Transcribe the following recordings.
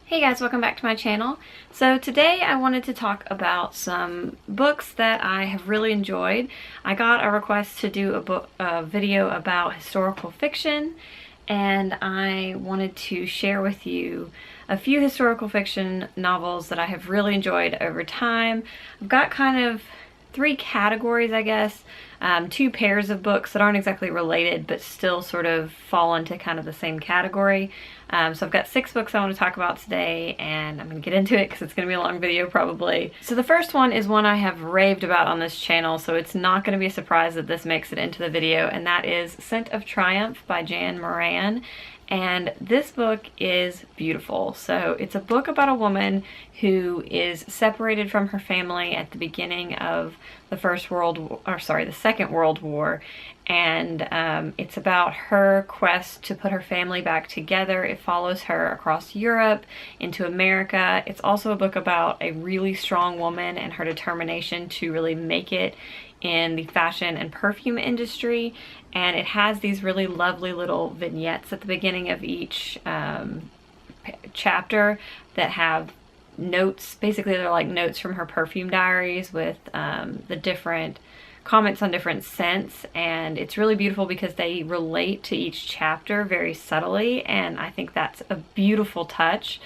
Hey guys, welcome back to my channel. So today I wanted to talk about some books that I have really enjoyed. I got a request to do a video about historical fiction, and I wanted to share with you a few historical fiction novels that I have really enjoyed over time. I've got kind of three categories, I guess. Two pairs of books that aren't exactly related but still sort of fall into kind of the same category. So I've got 6 books I want to talk about today, and I'm going to get into it because it's going to be a long video probably. So the first one is one I have raved about on this channel, so it's not going to be a surprise that this makes it into the video, and that is Scent of Triumph by Jan Moran. And this book is beautiful. So it's a book about a woman who is separated from her family at the beginning of the Second World War. And it's about her quest to put her family back together. It follows her across Europe into America. It's also a book about a really strong woman and her determination to really make it in the fashion and perfume industry. And it has these really lovely little vignettes at the beginning of each chapter that have notes. Basically, they're like notes from her perfume diaries with the different comments on different scents, and it's really beautiful because they relate to each chapter very subtly, and I think that's a beautiful touch.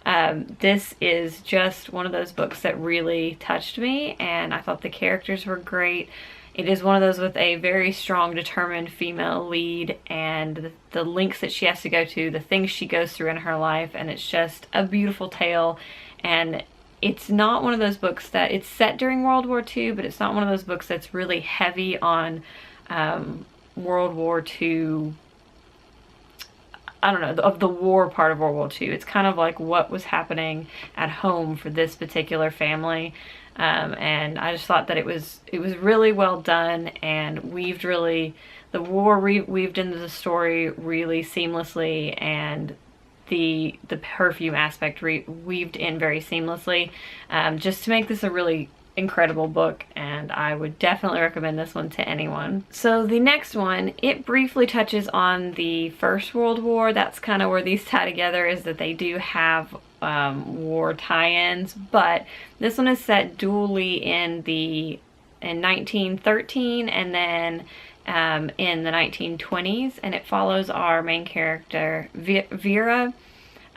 This is just one of those books that really touched me, and I thought the characters were great. It is one of those with a very strong, determined female lead, and the lengths that she has to go to, the things she goes through in her life, and it's just a beautiful tale. And it's not one of those books that, it's set during World War II, but it's not one of those books that's really heavy on World War II, I don't know, of the war part of World War II. It's kind of like what was happening at home for this particular family. And I just thought that it was really well done and weaved the war weaved into the story really seamlessly, and the perfume aspect weaved in very seamlessly, just to make this a really incredible book, and I would definitely recommend this one to anyone. So the next one, it briefly touches on the First World War. That's kind of where these tie together, is that they do have war tie-ins, but this one is set dually in 1913 and then in the 1920s, and it follows our main character Vera.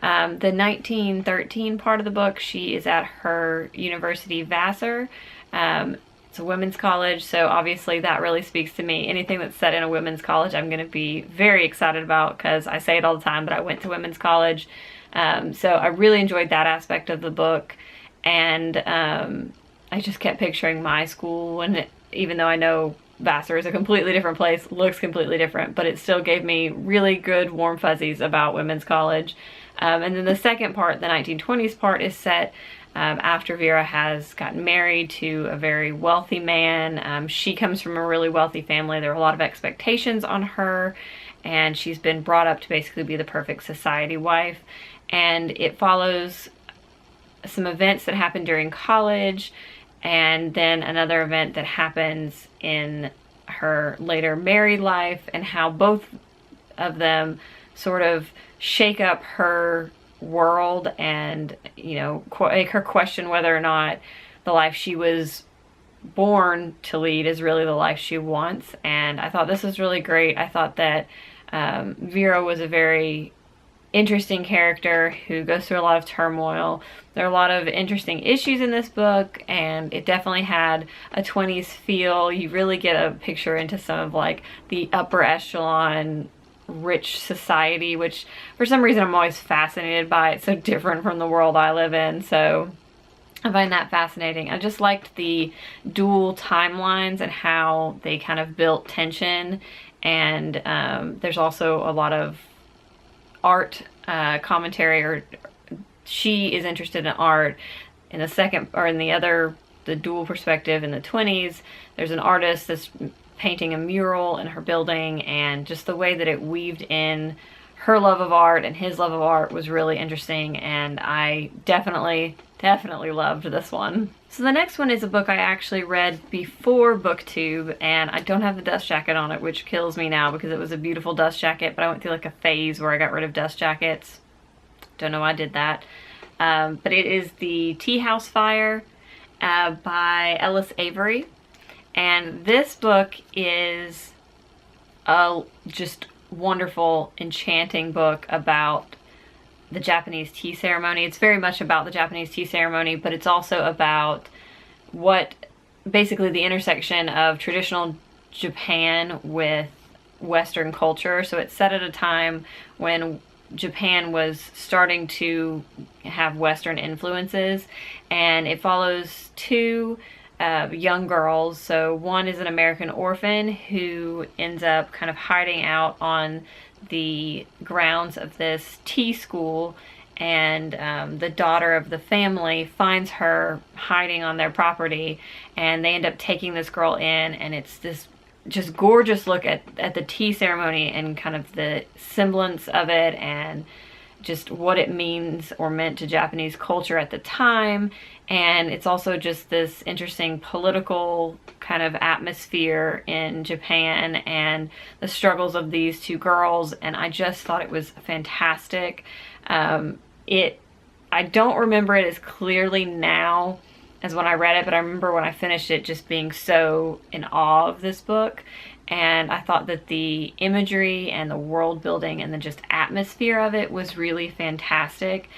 The 1913 part of the book, she is at her university, Vassar. It's a women's college, so obviously that really speaks to me. Anything that's set in a women's college I'm going to be very excited about, because I say it all the time, but I went to women's college. So I really enjoyed that aspect of the book, and I just kept picturing my school, and even though I know Vassar is a completely different place, looks completely different, but it still gave me really good warm fuzzies about women's college. And then the second part, the 1920s part, is set after Vera has gotten married to a very wealthy man. She comes from a really wealthy family. There are a lot of expectations on her, and she's been brought up to basically be the perfect society wife. And it follows some events that happen during college, and then another event that happens in her later married life, and how both of them sort of shake up her world, and, you know, make her question whether or not the life she was born to lead is really the life she wants. And I thought this was really great. I thought that Vera was a very interesting character who goes through a lot of turmoil. There are a lot of interesting issues in this book, and it definitely had a 20s feel. You really get a picture into some of like the upper echelon rich society, which for some reason I'm always fascinated by. It's so different from the world I live in, so I find that fascinating. I just liked the dual timelines and how they kind of built tension, and there's also a lot of art commentary, or she is interested in art. In the second, or in the dual perspective in the 20s, there's an artist that's painting a mural in her building, and just the way that it weaved in her love of art and his love of art was really interesting, and I definitely loved this one. So the next one is a book I actually read before BookTube, and I don't have the dust jacket on it, which kills me now because it was a beautiful dust jacket, but I went through like a phase where I got rid of dust jackets. Don't know why I did that. But it is The Tea House Fire by Ellis Avery. And this book is a just wonderful, enchanting book about the Japanese tea ceremony. It's very much about the Japanese tea ceremony, but it's also about what basically the intersection of traditional Japan with Western culture. So it's set at a time when Japan was starting to have Western influences, and it follows two young girls. So one is an American orphan who ends up kind of hiding out on the grounds of this tea school, and the daughter of the family finds her hiding on their property, and they end up taking this girl in, and it's this just gorgeous look at the tea ceremony and kind of the semblance of it and just what it means or meant to Japanese culture at the time. And it's also just this interesting political kind of atmosphere in Japan and the struggles of these two girls, and I just thought it was fantastic. I don't remember it as clearly now as when I read it, but I remember when I finished it just being so in awe of this book. And I thought that the imagery and the world building and the just atmosphere of it was really fantastic.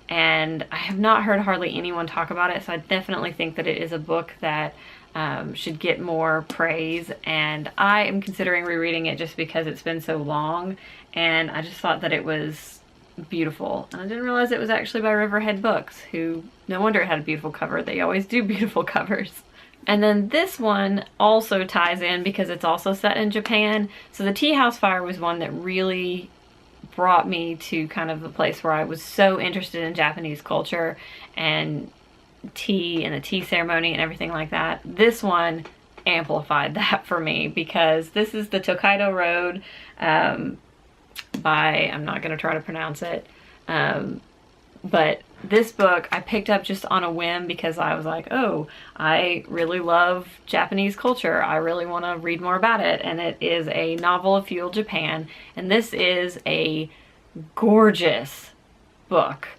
And I have not heard hardly anyone talk about it, so I definitely think that it is a book that should get more praise. And I am considering rereading it just because it's been so long, and I just thought that it was beautiful. And I didn't realize it was actually by Riverhead Books, who, no wonder it had a beautiful cover. They always do beautiful covers. And then this one also ties in because it's also set in Japan. So The Tea House Fire was one that really brought me to kind of the place where I was so interested in Japanese culture and tea and the tea ceremony and everything like that. This one amplified that for me because this is the Tokaido Road by, I'm not going to try to pronounce it, but this book I picked up just on a whim because I was like, oh, I really love Japanese culture. I really want to read more about it. And it is a novel of feudal Japan. And this is a gorgeous book.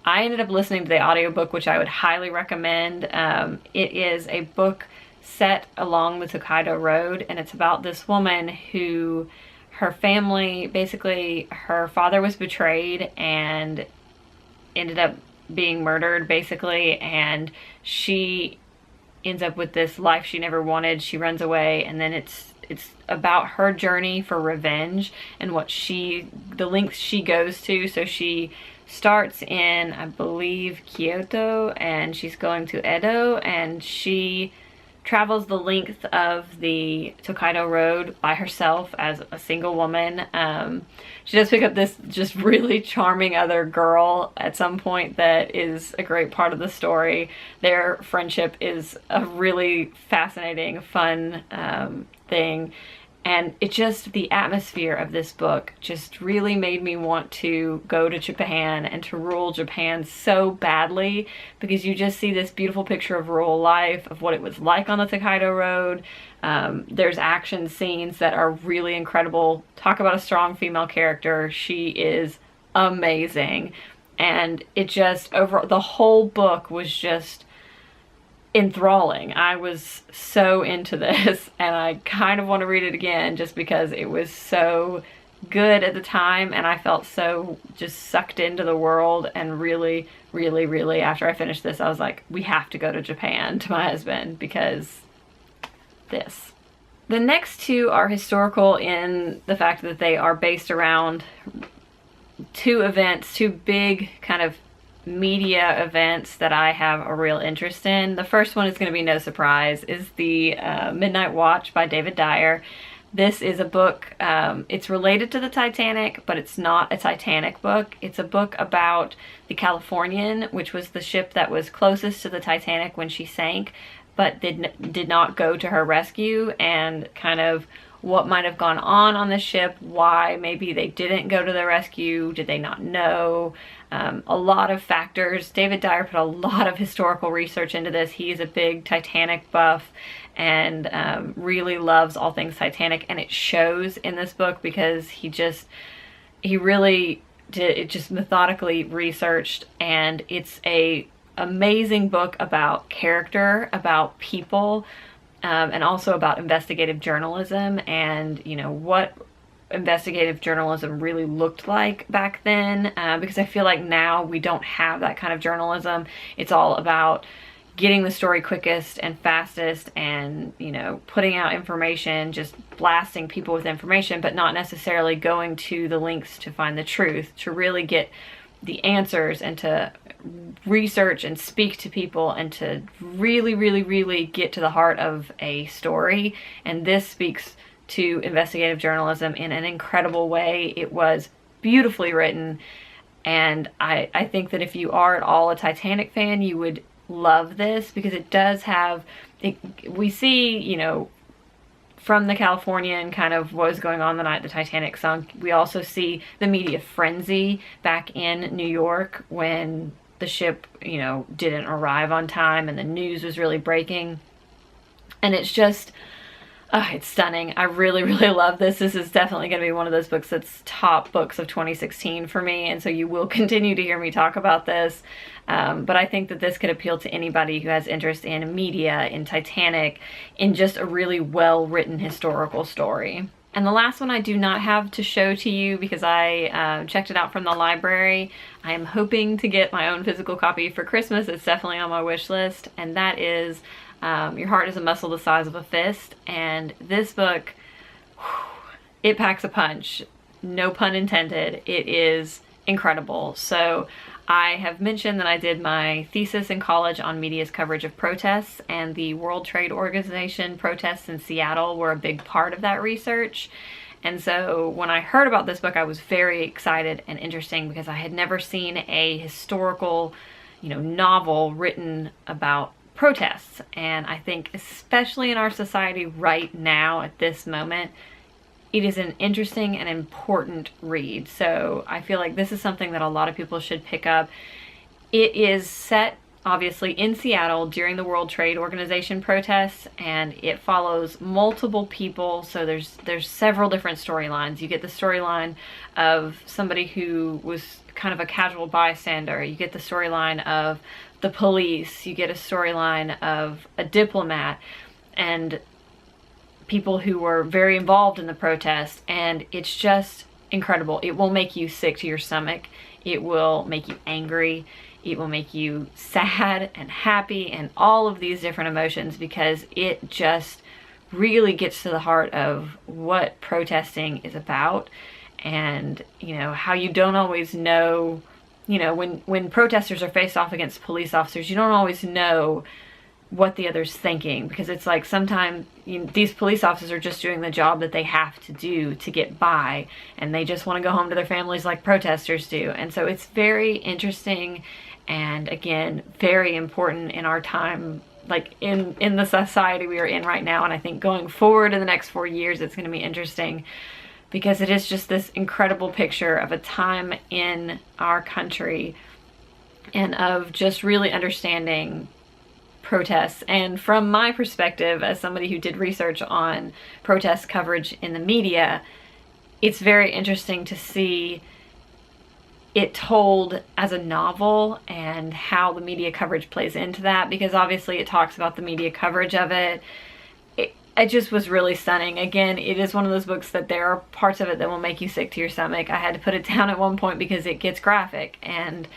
I ended up listening to the audiobook, which I would highly recommend. It is a book set along the Tokaido Road, and it's about this woman who, her family, basically her father was betrayed and ended up being murdered basically, and she ends up with this life she never wanted. She runs away, and then it's about her journey for revenge and what the lengths she goes to. So she starts in, I believe, Kyoto, and she's going to Edo, and she travels the length of the Tokaido Road by herself as a single woman. She does pick up this just really charming other girl at some point that is a great part of the story. Their friendship is a really fascinating, fun thing. And it just, the atmosphere of this book just really made me want to go to Japan and to rule Japan so badly, because you just see this beautiful picture of rural life, of what it was like on the Tokaido Road. There's action scenes that are really incredible. Talk about a strong female character. She is amazing. And it just, over the whole book was just enthralling. I was so into this, and I kind of want to read it again just because it was so good at the time, and I felt so just sucked into the world. And really, really, really, after I finished this, I was like, we have to go to Japan, to my husband, because this. The next two are historical in the fact that they are based around two events, two big kind of media events that I have a real interest in. The first one is going to be no surprise, is the Midnight Watch by David Dyer. This is a book, it's related to the Titanic, but it's not a Titanic book. It's a book about the Californian, which was the ship that was closest to the Titanic when she sank, but did not go to her rescue, and kind of what might have gone on the ship, why maybe they didn't go to the rescue, did they not know? A lot of factors. David Dyer put a lot of historical research into this. He's a big Titanic buff and really loves all things Titanic, and it shows in this book because he really just methodically researched, and it's a amazing book about character, about people, and also about investigative journalism, and you know what investigative journalism really looked like back then, because I feel like now we don't have that kind of journalism. It's all about getting the story quickest and fastest, and you know, putting out information, just blasting people with information, but not necessarily going to the links to find the truth, to really get the answers, and to research and speak to people, and to really get to the heart of a story. And this speaks to investigative journalism in an incredible way. It was beautifully written, and I think that if you are at all a Titanic fan, you would love this, because it does have, we see, you know, from the Californian kind of what was going on the night the Titanic sunk. We also see the media frenzy back in New York when the ship, you know, didn't arrive on time and the news was really breaking. And it's just, it's stunning. I really love this. This is definitely going to be one of those books that's top books of 2016 for me, and so you will continue to hear me talk about this. But I think that this could appeal to anybody who has interest in media, in Titanic, in just a really well-written historical story. And the last one I do not have to show to you because I checked it out from the library. I am hoping to get my own physical copy for Christmas. It's definitely on my wish list, and that is Your Heart is a Muscle the Size of a Fist. And this book, it packs a punch. No pun intended. It is incredible. So I have mentioned that I did my thesis in college on media's coverage of protests, and the World Trade Organization protests in Seattle were a big part of that research. And so when I heard about this book, I was very excited and interesting, because I had never seen a historical, you know, novel written about protests. And I think especially in our society right now at this moment, it is an interesting and important read. So I feel like this is something that a lot of people should pick up. It is set obviously in Seattle during the World Trade Organization protests, and it follows multiple people. So there's several different storylines. You get the storyline of somebody who was kind of a casual bystander. You get the storyline of the police. You get a storyline of a diplomat, and people who were very involved in the protest, and it's just incredible. It will make you sick to your stomach. It will make you angry. It will make you sad and happy and all of these different emotions, because it just really gets to the heart of what protesting is about, and you know, how you don't always know, you know, when protesters are faced off against police officers, you don't always know what the other's thinking, because it's like sometimes these police officers are just doing the job that they have to do to get by, and they just want to go home to their families like protesters do. And so it's very interesting, and again, very important in our time, like in the society we are in right now. And I think going forward in the next 4 years, it's going to be interesting, because it is just this incredible picture of a time in our country, and of just really understanding protests. And from my perspective, as somebody who did research on protest coverage in the media, it's very interesting to see it told as a novel, and how the media coverage plays into that, because obviously it talks about the media coverage of it. It just was really stunning. Again, it is one of those books that there are parts of it that will make you sick to your stomach. I had to put it down at one point because it gets graphic, and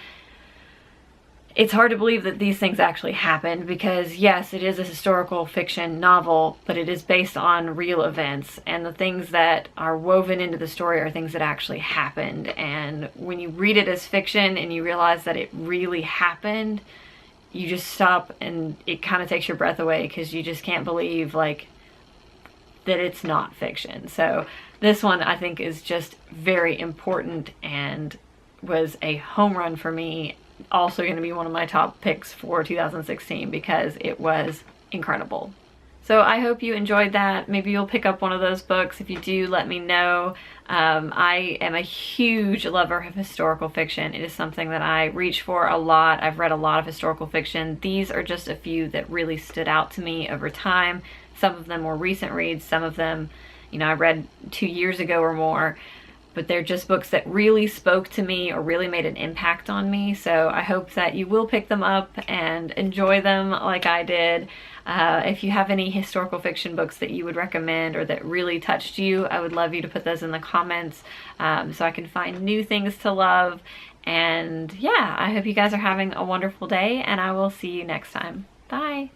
it's hard to believe that these things actually happened, because yes, it is a historical fiction novel, but it is based on real events, and the things that are woven into the story are things that actually happened. And when you read it as fiction and you realize that it really happened, you just stop, and it kind of takes your breath away, because you just can't believe like that it's not fiction. So this one I think is just very important, and was a home run for me. Also going to be one of my top picks for 2016, because it was incredible. So I hope you enjoyed that. Maybe you'll pick up one of those books. If you do, let me know. I am a huge lover of historical fiction. It is something that I reach for a lot. I've read a lot of historical fiction. These are just a few that really stood out to me over time. Some of them were recent reads. Some of them, you know, I read 2 years ago or more. but they're just books that really spoke to me or really made an impact on me. So I hope that you will pick them up and enjoy them like I did. If you have any historical fiction books that you would recommend or that really touched you, I would love you to put those in the comments so I can find new things to love. And yeah, I hope you guys are having a wonderful day, and I will see you next time. Bye.